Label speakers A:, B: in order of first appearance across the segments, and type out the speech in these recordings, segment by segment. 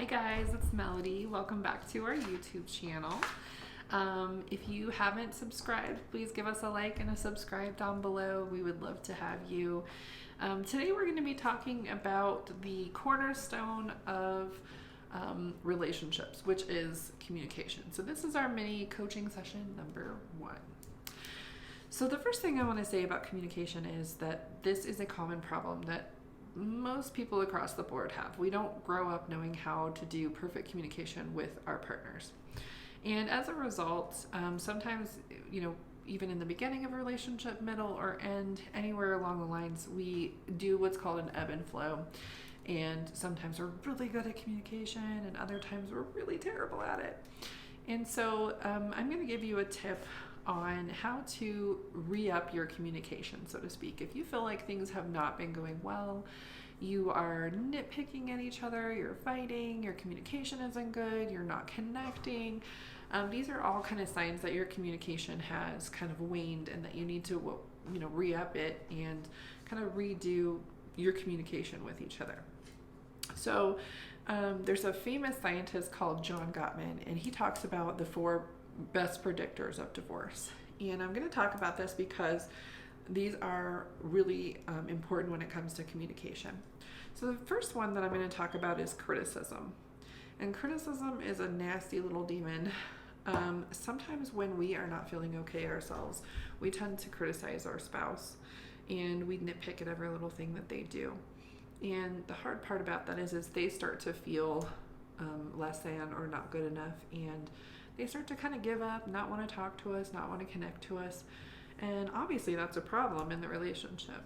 A: Hi guys, it's Melody. Welcome back to our YouTube channel. If you haven't subscribed, please give us a like and a subscribe down below. We would love to have you. Today we're going to be talking about the cornerstone of relationships, which is communication. So this is our mini coaching session number 1. So the first thing I want to say about communication is that this is a common problem that most people across the board have. We don't grow up knowing how to do perfect communication with our partners. And as a result, sometimes, even in the beginning of a relationship, middle or end, anywhere along the lines, we do what's called an ebb and flow. And sometimes we're really good at communication and other times we're really terrible at it. And so I'm going to give you a tip on how to re-up your communication, so to speak. If you feel like things have not been going well, you are nitpicking at each other, you're fighting, your communication isn't good, you're not connecting, these are all kind of signs that your communication has kind of waned and that you need to re-up it and kind of redo your communication with each other. So there's a famous scientist called John Gottman, and he talks about the 4 best predictors of divorce. And I'm going to talk about this because these are really important when it comes to communication. So the first one that I'm going to talk about is criticism. And criticism is a nasty little demon. Sometimes when we are not feeling okay ourselves, we tend to criticize our spouse and we nitpick at every little thing that they do. And the hard part about that is they start to feel less than or not good enough, and they start to kind of give up, not want to talk to us, not want to connect to us. And obviously that's a problem in the relationship.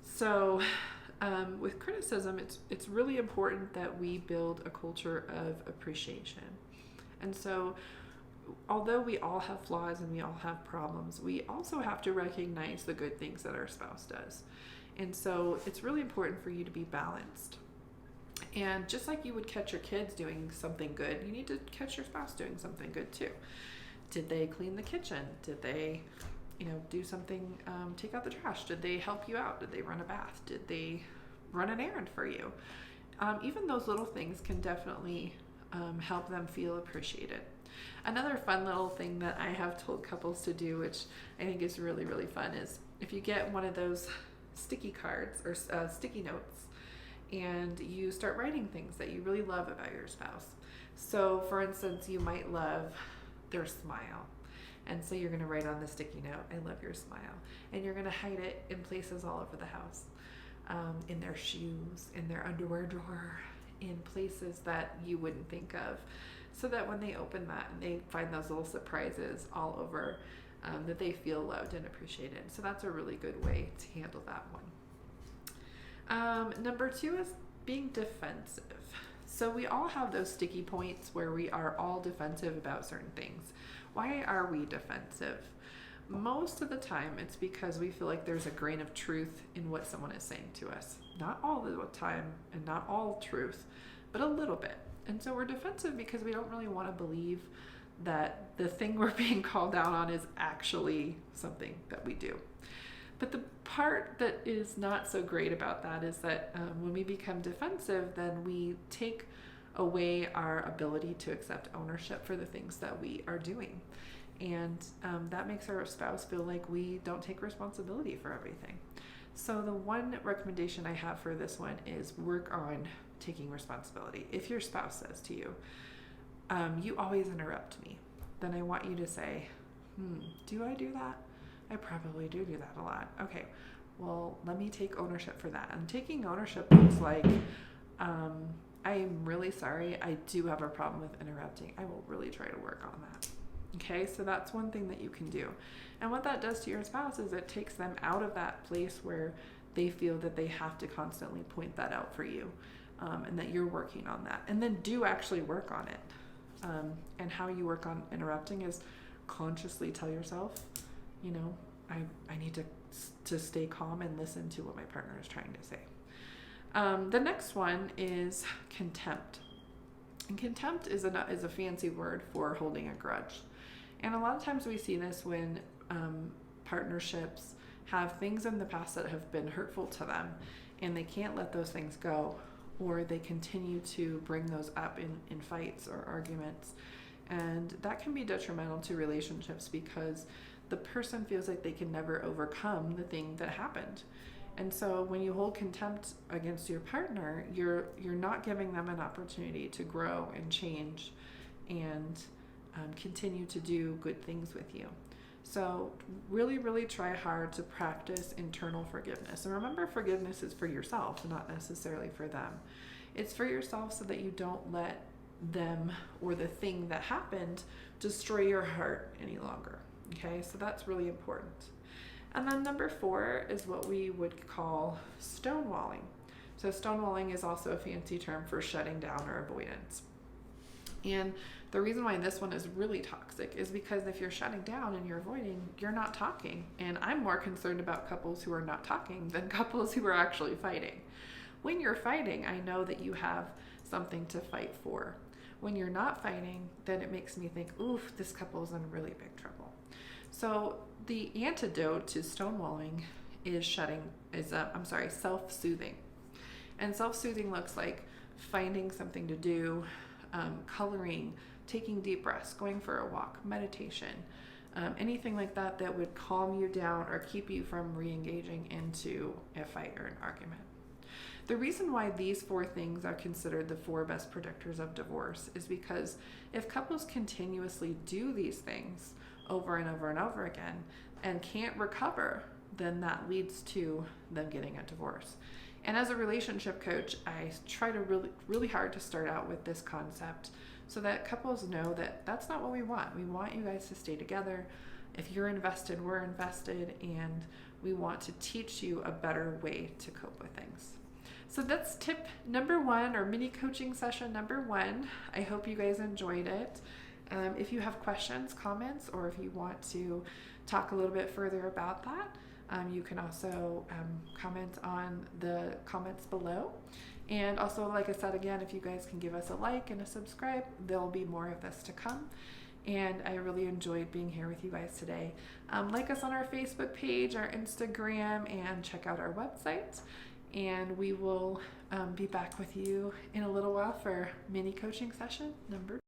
A: So with criticism, it's really important that we build a culture of appreciation. And so although we all have flaws and we all have problems, we also have to recognize the good things that our spouse does. And so it's really important for you to be balanced. And just like you would catch your kids doing something good, you need to catch your spouse doing something good too. Did they clean the kitchen? Did they, do something, take out the trash? Did they help you out? Did they run a bath? Did they run an errand for you? Even those little things can definitely help them feel appreciated. Another fun little thing that I have told couples to do, which I think is really, really fun, is if you get one of those sticky cards or sticky notes, and you start writing things that you really love about your spouse. So for instance, you might love their smile. And so you're going to write on the sticky note, I love your smile. And you're going to hide it in places all over the house, in their shoes, in their underwear drawer, in places that you wouldn't think of, so that when they open that and they find those little surprises all over, that they feel loved and appreciated. So that's a really good way to handle that one. Number 2 is being defensive. So we all have those sticky points where we are all defensive about certain things. Why are we defensive? Most of the time it's because we feel like there's a grain of truth in what someone is saying to us. Not all the time and not all truth, but a little bit. And so we're defensive because we don't really want to believe that the thing we're being called out on is actually something that we do. But the part that is not so great about that is that when we become defensive, then we take away our ability to accept ownership for the things that we are doing. And that makes our spouse feel like we don't take responsibility for everything. So the one recommendation I have for this one is work on taking responsibility. If your spouse says to you, you always interrupt me, then I want you to say, do I do that? I probably do that a lot. Okay, well, let me take ownership for that. And taking ownership looks like, I am really sorry. I do have a problem with interrupting. I will really try to work on that. Okay, so that's one thing that you can do. And what that does to your spouse is it takes them out of that place where they feel that they have to constantly point that out for you, and that you're working on that. And then do actually work on it. And how you work on interrupting is consciously tell yourself, I need to stay calm and listen to what my partner is trying to say. The next one is contempt. And contempt is a fancy word for holding a grudge. And a lot of times we see this when partnerships have things in the past that have been hurtful to them, and they can't let those things go, or they continue to bring those up in fights or arguments. And that can be detrimental to relationships because the person feels like they can never overcome the thing that happened. And so when you hold contempt against your partner, you're not giving them an opportunity to grow and change and continue to do good things with you. So really, really try hard to practice internal forgiveness. And remember, forgiveness is for yourself, not necessarily for them. It's for yourself so that you don't let them or the thing that happened destroy your heart any longer. Okay, so that's really important. And then number 4 is what we would call stonewalling. So stonewalling is also a fancy term for shutting down or avoidance. And the reason why this one is really toxic is because if you're shutting down and you're avoiding, you're not talking. And I'm more concerned about couples who are not talking than couples who are actually fighting. When you're fighting, I know that you have something to fight for. When you're not fighting, then it makes me think, oof, this couple is in really big trouble. So the antidote to stonewalling is self-soothing. And self-soothing looks like finding something to do, coloring, taking deep breaths, going for a walk, meditation, anything like that that would calm you down or keep you from re-engaging into a fight or an argument. The reason why these 4 things are considered the 4 best predictors of divorce is because if couples continuously do these things over and over and over again and can't recover, then that leads to them getting a divorce. And as a relationship coach, I try to really hard to start out with this concept so that couples know that that's not what we want. We want you guys to stay together. If you're invested, we're invested, and we want to teach you a better way to cope with things. So that's tip number 1, or mini coaching session number 1. I hope you guys enjoyed it. If you have questions, comments, or if you want to talk a little bit further about that, you can also comment on the comments below. And also, like I said again, if you guys can give us a like and a subscribe, there'll be more of this to come. And I really enjoyed being here with you guys today. Like us on our Facebook page, our Instagram, and check out our website. And we will be back with you in a little while for mini coaching session number